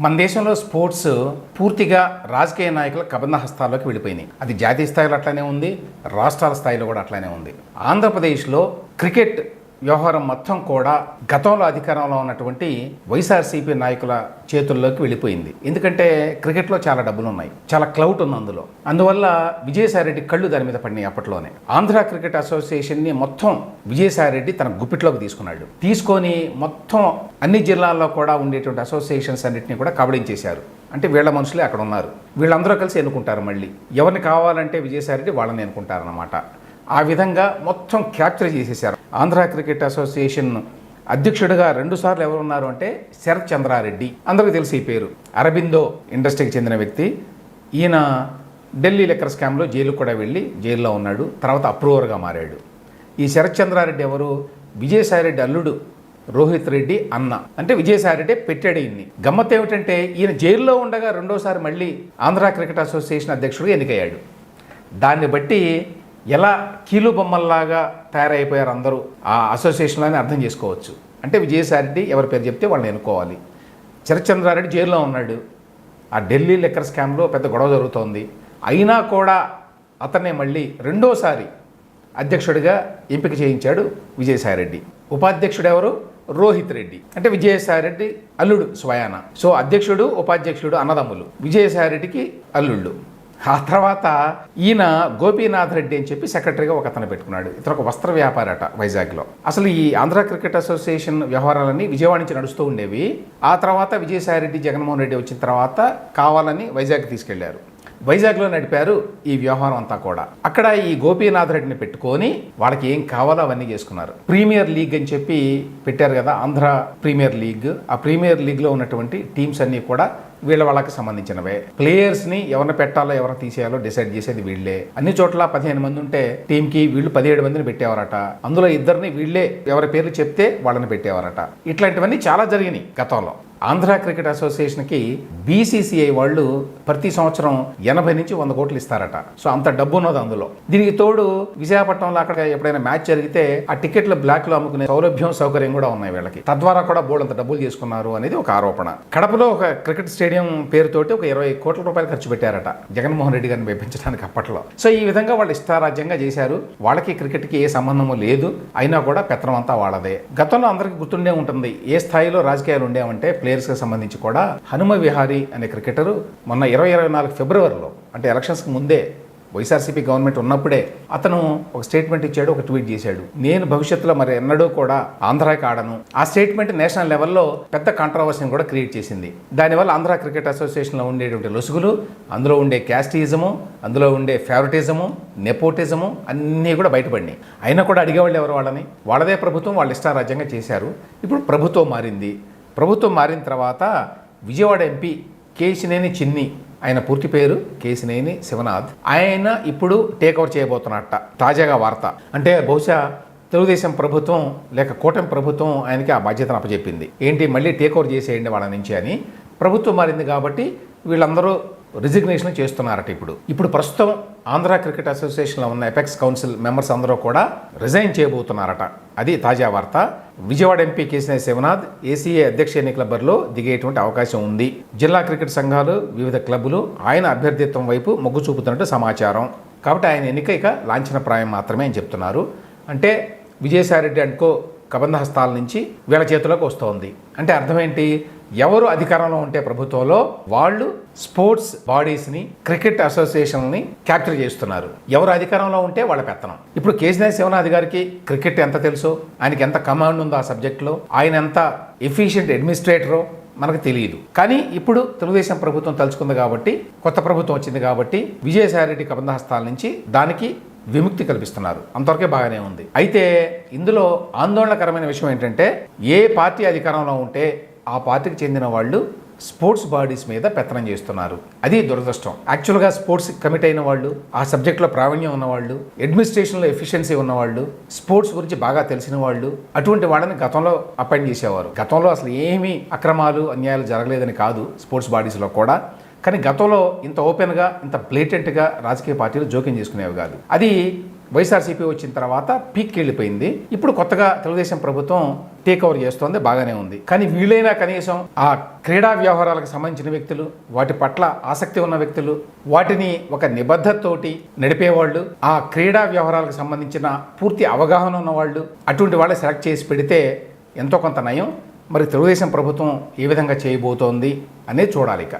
మన దేశంలో స్పోర్ట్స్ పూర్తిగా రాజకీయ నాయకుల కబంధ హస్తాల్లోకి వెళ్ళిపోయినాయి. అది జాతీయ స్థాయిలో అట్లానే ఉంది, రాష్ట్రాల స్థాయిలో కూడా అట్లానే ఉంది. ఆంధ్రప్రదేశ్లో క్రికెట్ వ్యవహారం మొత్తం కూడా గతంలో అధికారంలో ఉన్నటువంటి వైఎస్ఆర్సీపీ నాయకుల చేతుల్లోకి వెళ్ళిపోయింది. ఎందుకంటే క్రికెట్లో చాలా డబ్బులు ఉన్నాయి, చాలా క్లౌట్ ఉంది అందువల్ల విజయసాయిరెడ్డి కళ్ళు దాని మీద పడినాయి. అప్పట్లోనే ఆంధ్ర క్రికెట్ అసోసియేషన్ని మొత్తం విజయసాయిరెడ్డి తన గుప్పిట్లోకి తీసుకొని మొత్తం అన్ని జిల్లాల్లో కూడా ఉండేటువంటి అసోసియేషన్స్ అన్నింటినీ కూడా కబళించేశారు. అంటే వీళ్ళ మనుషులే అక్కడ ఉన్నారు, వీళ్ళందరూ కలిసి ఎన్నుకుంటారు. మళ్ళీ ఎవరిని కావాలంటే విజయసాయిరెడ్డి వాళ్ళని ఎన్నుకుంటారన్నమాట. ఆ విధంగా మొత్తం క్యాప్చర్ చేసేసారు. ఆంధ్ర క్రికెట్ అసోసియేషన్ అధ్యక్షుడిగా 2 సార్లు ఎవరు ఉన్నారు అంటే శరత్ చంద్రారెడ్డి, అందరికీ తెలిసి ఈ పేరు. అరబిందో ఇండస్ట్రీకి చెందిన వ్యక్తి. ఈయన ఢిల్లీ లిక్కర్ స్కామ్లో జైలుకు కూడా వెళ్ళి జైల్లో ఉన్నాడు, తర్వాత అప్రూవర్గా మారాడు. ఈ శరత్ చంద్రారెడ్డి ఎవరు? విజయసాయిరెడ్డి అల్లుడు రోహిత్ రెడ్డి అన్న. అంటే విజయసాయిరెడ్డి పెట్టాడు ఈయన్ని. గమ్మత్ ఏమిటంటే ఈయన జైల్లో ఉండగా 2వసారి మళ్ళీ ఆంధ్ర క్రికెట్ అసోసియేషన్ అధ్యక్షుడిగా ఎన్నికయ్యాడు. దాన్ని బట్టి ఎలా కీలు బొమ్మల్లాగా తయారైపోయారు అందరూ ఆ అసోసియేషన్లోనే అర్థం చేసుకోవచ్చు. అంటే విజయసాయిరెడ్డి ఎవరి పేరు చెప్తే వాళ్ళని ఎన్నుకోవాలి. శరత్ చంద్రారెడ్డి జైల్లో ఉన్నాడు, ఆ ఢిల్లీ లిక్కర్ స్కామ్లో పెద్ద గొడవ జరుగుతోంది. అయినా కూడా అతన్నే మళ్ళీ 2వసారి అధ్యక్షుడిగా ఎంపిక చేయించాడు విజయసాయిరెడ్డి. ఉపాధ్యక్షుడు ఎవరు? రోహిత్ రెడ్డి. అంటే విజయసాయిరెడ్డి అల్లుడు స్వయాన. సో అధ్యక్షుడు ఉపాధ్యక్షుడు అన్నదమ్ములు, విజయసాయిరెడ్డికి అల్లుళ్ళు. ఆ తర్వాత ఈయన గోపీనాథ్ రెడ్డి అని చెప్పి సెక్రటరీగా ఒక అతను పెట్టుకున్నాడు. ఇతను ఒక వస్త్ర వ్యాపారట వైజాగ్లో. అసలు ఈ ఆంధ్ర క్రికెట్ అసోసియేషన్ వ్యవహారాలన్నీ విజయవాడ నుంచి నడుస్తూ ఉండేవి. ఆ తర్వాత విజయసాయిరెడ్డి జగన్మోహన్ రెడ్డి వచ్చిన తర్వాత కావాలని వైజాగ్ తీసుకెళ్లారు. వైజాగ్లో నడిపారు ఈ వ్యవహారం అంతా కూడా. అక్కడ ఈ గోపీనాథ్ రెడ్డిని పెట్టుకొని వాళ్ళకి ఏం కావాలో అవన్నీ చేసుకున్నారు. ప్రీమియర్ లీగ్ అని చెప్పి పెట్టారు కదా, ఆంధ్ర ప్రీమియర్ లీగ్. ఆ ప్రీమియర్ లీగ్లో ఉన్నటువంటి టీమ్స్ అన్నీ కూడా వాళ్ళకి సంబంధించినవే. ప్లేయర్స్ని ఎవరిని పెట్టాలో ఎవరిని తీసేయాలో డిసైడ్ చేసేది వీళ్ళే. అన్ని చోట్ల 15 మంది ఉంటే టీంకి వీళ్ళు 17 మందిని పెట్టేవారట. అందులో 2 వీళ్ళే ఎవరి పేర్లు చెప్తే వాళ్ళని పెట్టేవారట. ఇట్లాంటివన్నీ చాలా జరిగినాయి గతంలో. ఆంధ్ర క్రికెట్ అసోసియేషన్కి బీసీసీఐ వాళ్ళు ప్రతి సంవత్సరం 80 నుంచి 100 కోట్లు ఇస్తారట. సో అంత డబ్బు ఉన్నది అందులో. దీనికి తోడు విశాఖపట్నంలో అక్కడ ఎప్పుడైనా మ్యాచ్ జరిగితే ఆ టికెట్లు బ్లాక్లో అమ్ముకునే సౌకర్యం కూడా ఉన్నాయి వీళ్ళకి. తద్వారా కూడా బోర్డు డబ్బులు చేసుకున్నారు అనేది ఒక ఆరోపణ. కడపలో ఒక క్రికెట్ స్టేడియం పేరుతోటి ఒక 20 కోట్ల రూపాయలు ఖర్చు పెట్టారట జగన్మోహన్ రెడ్డి గారిని మెప్పించడానికి అప్పట్లో. సో ఈ విధంగా వాళ్ళు ఇష్టారాజ్యంగా చేశారు. వాళ్ళకి క్రికెట్కి ఏ సంబంధము లేదు, అయినా కూడా పెత్తనం అంతా వాళ్ళదే. గతంలో అందరికీ గుర్తుండే ఉంటుంది ఏ స్థాయిలో రాజకీయాలు ఉండేవంటే ప్లేయర్స్కి సంబంధించి కూడా. హనుమ విహారీ అనే క్రికెటరు మొన్న 2024 ఫిబ్రవరిలో, అంటే ఎలక్షన్స్కి ముందే, వైఎస్ఆర్సీపీ గవర్నమెంట్ ఉన్నప్పుడే అతను ఒక స్టేట్మెంట్ ఇచ్చాడు, ఒక ట్వీట్ చేశాడు. నేను భవిష్యత్తులో మరి ఎన్నడూ కూడా ఆంధ్రాకి ఆడను. ఆ స్టేట్మెంట్ నేషనల్ లెవెల్లో పెద్ద కాంట్రవర్సీని కూడా క్రియేట్ చేసింది. దానివల్ల ఆంధ్ర క్రికెట్ అసోసియేషన్లో ఉండేటువంటి లొసుగులు, అందులో ఉండే క్యాస్టిజము, అందులో ఉండే ఫేవరెటిజము, నెపోటిజము అన్నీ కూడా బయటపడినాయి. అయినా కూడా అడిగేవాళ్ళు ఎవరు వాళ్ళని? వాళ్ళదే ప్రభుత్వం, వాళ్ళు ఇష్టారాజ్యంగా చేశారు. ఇప్పుడు ప్రభుత్వం మారింది. ప్రభుత్వం మారిన తర్వాత విజయవాడ ఎంపీ కేశినేని చిన్ని, ఆయన పూర్తి పేరు కేశినేని శివనాథ్, ఆయన ఇప్పుడు టేక్ ఓవర్ చేయబోతున్నట్ట. తాజాగా వార్త. అంటే బహుశా తెలుగుదేశం ప్రభుత్వం లేక కూటమి ప్రభుత్వం ఆయనకి ఆ బాధ్యతను అప్పచెప్పింది. ఏంటి, మళ్ళీ టేక్ ఓవర్ చేసేయండి వాళ్ళ నుంచి అని. ప్రభుత్వం మారింది కాబట్టి వీళ్ళందరూ రిజిగ్నేషన్ చేస్తున్నారట. ఇప్పుడు ప్రస్తుతం ఆంధ్ర క్రికెట్ అసోసియేషన్లో ఉన్న ఎపెక్స్ కౌన్సిల్ మెంబర్స్ అందరూ కూడా రిజైన్ చేయబోతున్నారట. అది తాజా వార్త. విజయవాడ ఎంపీ కేశినేని శివనాథ్ ఏసీఏ అధ్యక్ష ఎన్నికల బరిలో దిగేటువంటి అవకాశం ఉంది. జిల్లా క్రికెట్ సంఘాలు, వివిధ క్లబ్లు ఆయన అభ్యర్థిత్వం వైపు మొగ్గు చూపుతున్నట్టు సమాచారం. కాబట్టి ఆయన ఎన్నిక ఇక లాంఛనప్రాయం మాత్రమే అని చెప్తున్నారు. అంటే విజయసాయిరెడ్డి అనుకో కబంధ హస్తాల నుంచి వీళ్ళ చేతిలోకి వస్తోంది. అంటే అర్థం ఏంటి? ఎవరు అధికారంలో ఉంటే ప్రభుత్వంలో వాళ్ళు స్పోర్ట్స్ బాడీస్ని, క్రికెట్ అసోసియేషన్ని క్యాప్చర్ చేస్తున్నారు. ఎవరు అధికారంలో ఉంటే వాళ్ళ పెత్తనం. ఇప్పుడు కేశినేని శివనాథ్ గారికి క్రికెట్ ఎంత తెలుసో, ఆయనకి ఎంత కమాండ్ ఉందో ఆ సబ్జెక్ట్లో, ఆయన ఎంత ఎఫిషియెంట్ అడ్మినిస్ట్రేటరో మనకు తెలియదు. కానీ ఇప్పుడు తెలుగుదేశం ప్రభుత్వం తలుచుకుంది కాబట్టి, కొత్త ప్రభుత్వం వచ్చింది కాబట్టి విజయసాయిరెడ్డి కబంధ హస్తాల నుంచి దానికి విముక్తి కల్పిస్తున్నారు. అంతవరకే బాగానే ఉంది. అయితే ఇందులో ఆందోళనకరమైన విషయం ఏంటంటే, ఏ పార్టీ అధికారంలో ఉంటే ఆ పార్టీకి చెందిన వాళ్ళు స్పోర్ట్స్ బాడీస్ మీద పెత్తనం చేస్తున్నారు. అది దురదృష్టం. యాక్చువల్గా స్పోర్ట్స్ కమిట్ అయిన వాళ్ళు, ఆ సబ్జెక్ట్లో ప్రావీణ్యం ఉన్నవాళ్ళు, అడ్మినిస్ట్రేషన్లో ఎఫిషియన్సీ ఉన్నవాళ్ళు, స్పోర్ట్స్ గురించి బాగా తెలిసిన వాళ్ళు, అటువంటి వాళ్ళని గతంలో అపాయింట్ చేసేవారు. గతంలో అసలు ఏమీ అక్రమాలు, అన్యాయాలు జరగలేదని కాదు స్పోర్ట్స్ బాడీస్లో కూడా. కానీ గతంలో ఇంత ఓపెన్గా, ఇంత బ్లేటెంట్గా రాజకీయ పార్టీలు జోక్యం చేసుకునేవి కాదు. అది వైఎస్ఆర్సీపీ వచ్చిన తర్వాత పీక్కి వెళ్ళిపోయింది. ఇప్పుడు కొత్తగా తెలుగుదేశం ప్రభుత్వం టేక్ ఓవర్ చేస్తోంది, బాగానే ఉంది. కానీ వీళ్ళైనా కనీసం ఆ క్రీడా వ్యవహారాలకు సంబంధించిన వ్యక్తులు, వాటి పట్ల ఆసక్తి ఉన్న వ్యక్తులు, వాటిని ఒక నిబద్ధతతోటి నడిపేవాళ్ళు, ఆ క్రీడా వ్యవహారాలకు సంబంధించిన పూర్తి అవగాహన ఉన్న వాళ్ళు, అటువంటి వాళ్ళని సెలెక్ట్ చేసి పెడితే ఎంతో కొంత నయం. మరి తెలుగుదేశం ప్రభుత్వం ఏ విధంగా చేయబోతోంది అనేది చూడాలి ఇక.